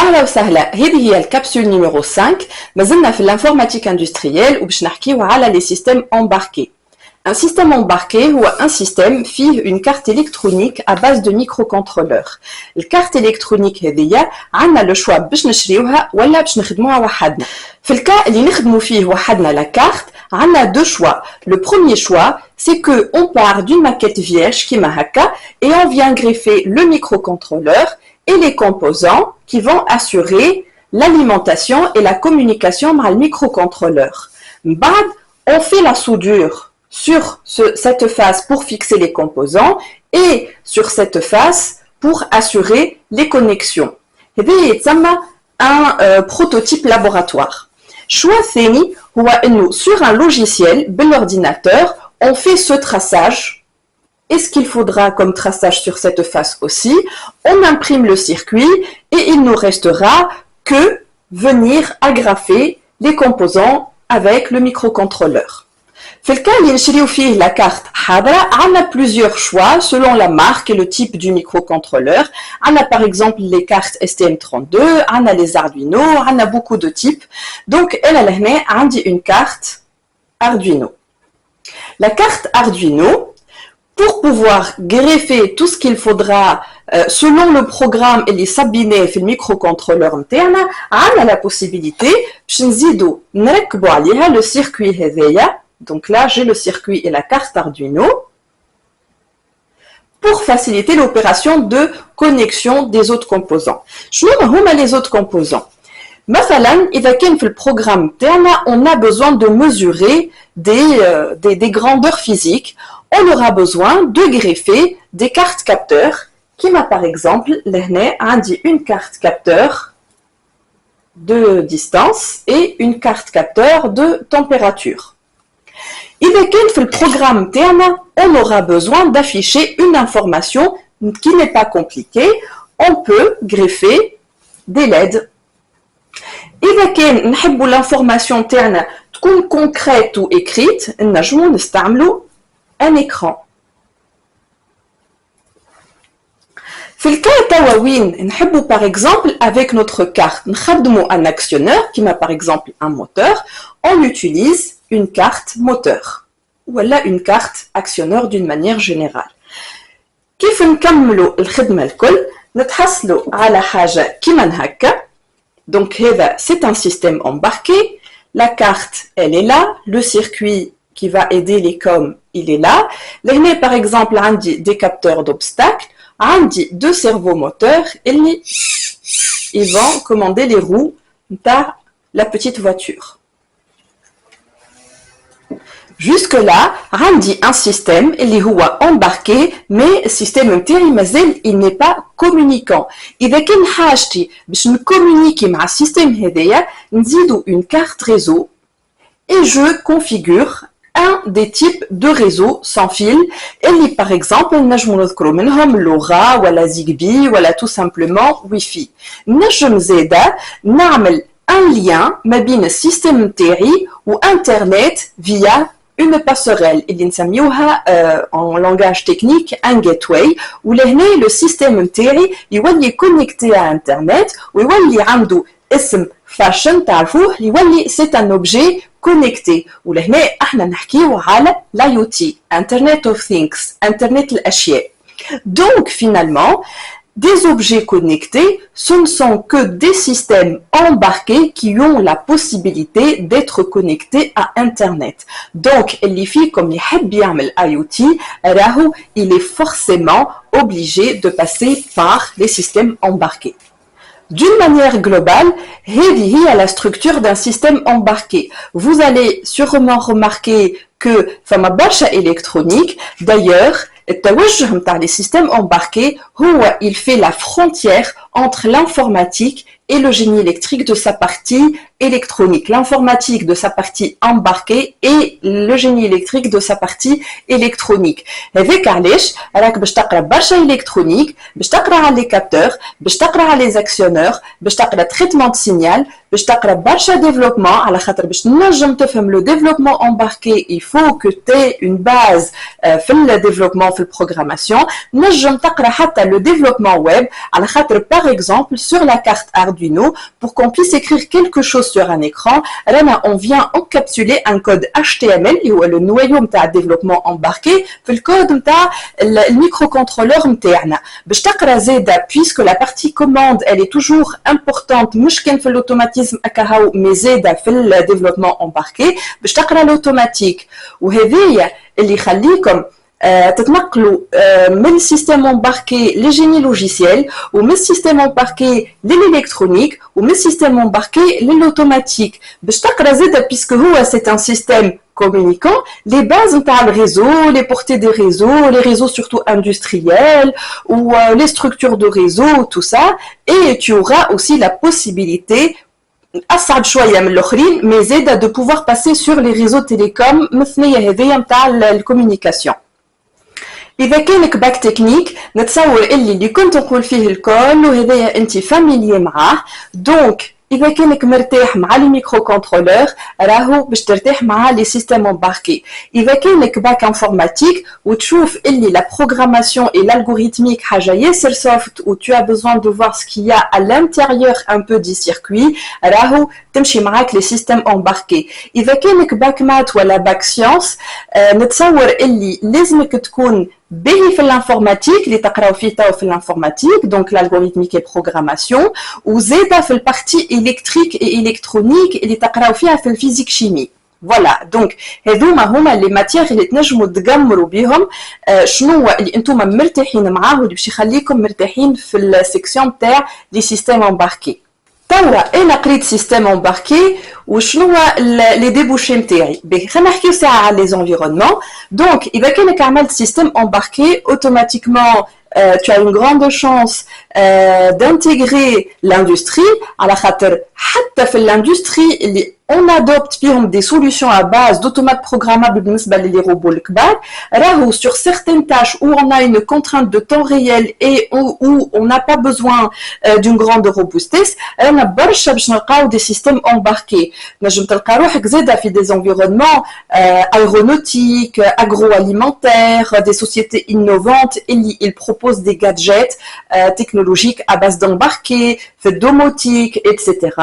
أهلا وسهلا. هذه هي الكابسول نيميرو 5. مازلنا في l'informatique industrielle وباش نحكيو على les systèmes embarqués. Un système embarqué ou un système فيه une carte électronique à base de microcontrôleurs. الكارت électronique هذيا عندنا لو شوا باش نشريوها ولا باش نخدموها وحدنا. في الكا اللي نخدمو فيه وحدنا لا كارت عندنا دو شوا. Le premier choix c'est que on part d'une maquette vierge كيما هكا et on vient greffer le microcontrôleur et les composants qui vont assurer l'alimentation et la communication avec le microcontrôleur. بعد, on fait la soudure sur cette face pour fixer les composants et sur cette face pour assurer les connexions. هذا يتسمى un prototype laboratoire. Choix ثاني هو انه sur un logiciel بالordinateur on fait ce traçage. Et ce qu'il faudra comme traçage sur cette face aussi, on imprime le circuit et il nous restera que venir agrafer les composants avec le microcontrôleur. في الكا اللي نشريو فيه la carte حاضرة عندنا plusieurs choix selon la marque et le type du microcontrôleur. عندنا par exemple les cartes STM32, عندنا les Arduino, عندنا beaucoup de types. Donc أنا لهنا عندي une carte Arduino. La carte Arduino, pour pouvoir greffer tout ce qu'il faudra selon le programme et les sabiner في الميكروكنترولور نتاعنا عندنا la possibilité باش نزيدو نركبو عليها le circuit هذايا. Donc là j'ai le circuit et la carte Arduino pour faciliter l'opération de connexion des autres composants. شنو هما les autres composants؟ مثلا إذا كان في البروغرام نتاعنا on a besoin de mesurer des grandeurs physiques. On aura besoin de greffer des cartes capteurs qui m'a par exemple لهنا عندي une carte capteur de distance et une carte capteur de température. إذا كان في البروغرام نتاعنا on aura besoin d'afficher une information qui n'est pas compliquée. On peut greffer des LED. إذا كان نحبوا l'information نتاعنا تكون concrète ou écrite نجمو نستعملو un écran. في الكا توا وين نحبوا par exemple avec notre carte نخدموا un actionneur qui m'a par exemple un moteur, on utilise une carte moteur ولا une carte actionneur d'une manière générale. كيف نكملوا الخدمة الكل نتحصلوا على حاجة كيما هكا. Donc هذا c'est un système embarqué. La carte elle est là, le circuit qui va aider les coms, il est là. Là, par exemple, عندي des capteurs d'obstacles, عندي deux servomoteurs, et ils vont commander les roues de la petite voiture. Jusque-là, عندي un système اللي هو embarqué, mais le système نتاعي مازال il n'est pas communicant. إذا كان حاجتي باش نكومونيكي مع السيستم هذايا نزيدو une carte réseau et je configure un des types de réseaux sans fil اللي par exemple نجمو نذكرو منهم LoRa ولا Zigbee ولا tout simplement Wi-Fi. نجم زادا نعمل un lien ما بين السيستم نتاعي و internet via une passerelle اللي نسميوها en langage technique un gateway ولهنا le système نتاعي يولي connecté à internet ويولي عنده اسم fashion تعرفوه يولي c'est un objet connecté. ولهنا احنا نحكيو على l'IoT, Internet of Things, Internet الأشياء. Donc finalement, des objets connectés, ce ne sont que des systèmes embarqués qui ont la possibilité d'être connectés à Internet. Donc, اللي فيكم يحب يعمل IoT, راهو il est forcément obligé de passer par les systèmes embarqués. D'une manière globale, هذه هي la structure d'un système embarqué. Vous allez sûrement remarquer que فما برشا électronique. D'ailleurs, التوجه نتاع les systèmes embarqués هو il fait la frontière entre l'informatique et le génie électrique de sa partie électronique, l'informatique de sa partie embarquée et le génie électrique de sa partie électronique. Avec علاش راك باش تقرا برشا électronique, باش تقرا على les capteurs, باش تقرا على les actionneurs, باش تقرا traitement de signal, باش تقرا برشا développement على خاطر باش تنجم تفهم le développement embarqué, il faut que tu aies une base في le développement في programmation. نجم تقرا حتى le développement web على خاطر par exemple sur la carte Arduino pour qu'on puisse écrire quelque chose sur un écran, on vient encapsuler un code HTML qui est le noyau de développement embarqué في الكود نتاع الميكروكنترولور نتاعنا باش تقرا زاده puisque la partie commande elle est toujours importante مش كان في l'automatisme أكاهو mais زاده في le développement embarqué باش تقرا l'automatique وهذه اللي يخليكم تتنقلوا من السيستم embarqué les génies logiciels ومن السيستم embarqué l'électronique ومن السيستم embarqué l'automatique باش تقرا زاده puisque هو c'est un système communicant, les bases نتاع le réseau, les portées des réseaux surtout industriels ou les structures de réseau, tout ça, et tu auras aussi la possibilité أصعب شوية من الآخرين mais زاده de pouvoir passer sur les réseaux télécoms مثنية هذيا نتاع الكوميونيكاسيون. إذا كانك باك تكنيك نتصور اللي كنت نقول فيه الكل وهذايا أنت فاميليي معاه دونك إذا كانك مرتاح مع لي ميكرو كنترولور راهو باش ترتاح مع لي سيستيم امباركي. إذا كانك باك انفورماتيك وتشوف اللي لا بروغراماسيون et l'algorithmique حاجة ياسر soft où tu as besoin de voir ce qu'il y a à l'intérieur un peu du circuit راهو تمشي معاك لي سيستيم امباركي. إذا كانك باك مات ولا باك سيونس نتصور اللي لازمك تكون باهي في الانفورماتيك اللي تقراو فيه تو في الانفورماتيك دونك l'algorithmique et programmation وزاده في البارتي électrique et électronique اللي تقراو فيها في الفيزيك شيمي. فوالا دونك هذوما لي ماتيير اللي تنجموا تقمروا بهم شنو اللي انتم مرتاحين معاه واللي باش يخليكم مرتاحين في السيكسيون تاع لي سيستيم امباركي. توا انا قريت سيستيم امباركي وشنو لي ديبوشي نتاعي باهي خلينا نحكيو ساعه على لي زونفيرونمون. دونك اذا كانك عملت سيستيم امباركي اوتوماتيكمون tu as une grande chance d'intégrer l'industrie على خاطر حتى في l'industrie اللي on adopte des solutions à base d'automates programmables بالنسبة للي robots الكبار راهو sur certaines tâches où on a une contrainte de temps réel et où on n'a pas besoin d'une grande robustesse رانا برشا باش نلقاو des systèmes embarqués. نجم تلقى روحك زاده في des environnements aéronautiques, agroalimentaires, des sociétés innovantes اللي ils proposent des gadgets technologiques à base d'embarqués, في الdomotique, etc.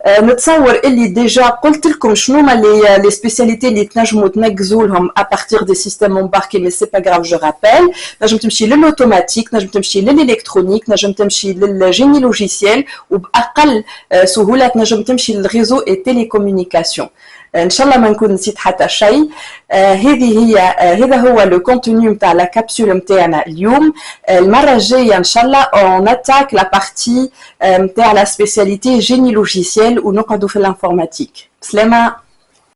نتصور اللي déjà قلت لكم شنو هما les spécialités اللي تنجموا تنقزوا لهم à partir des systèmes embarqués mais c'est pas grave je rappelle. نجم تمشي للautomatique, نجم تمشي للإلكترونيك, نجم تمشي للجيني لوجيسيال وبأقل سهولة تنجم تمشي للريزو et télécommunication. ان شاء الله ما نكون نسيت حتى شيء. هذا هو لو كونتوني نتاع لا كابسول نتاعنا اليوم. المره الجايه ان شاء الله اون اتاك لا بارتي نتاع لا سبيسياليتي جيني لوجيسيال ونقعدوا في الانفورماتيك. سلامه.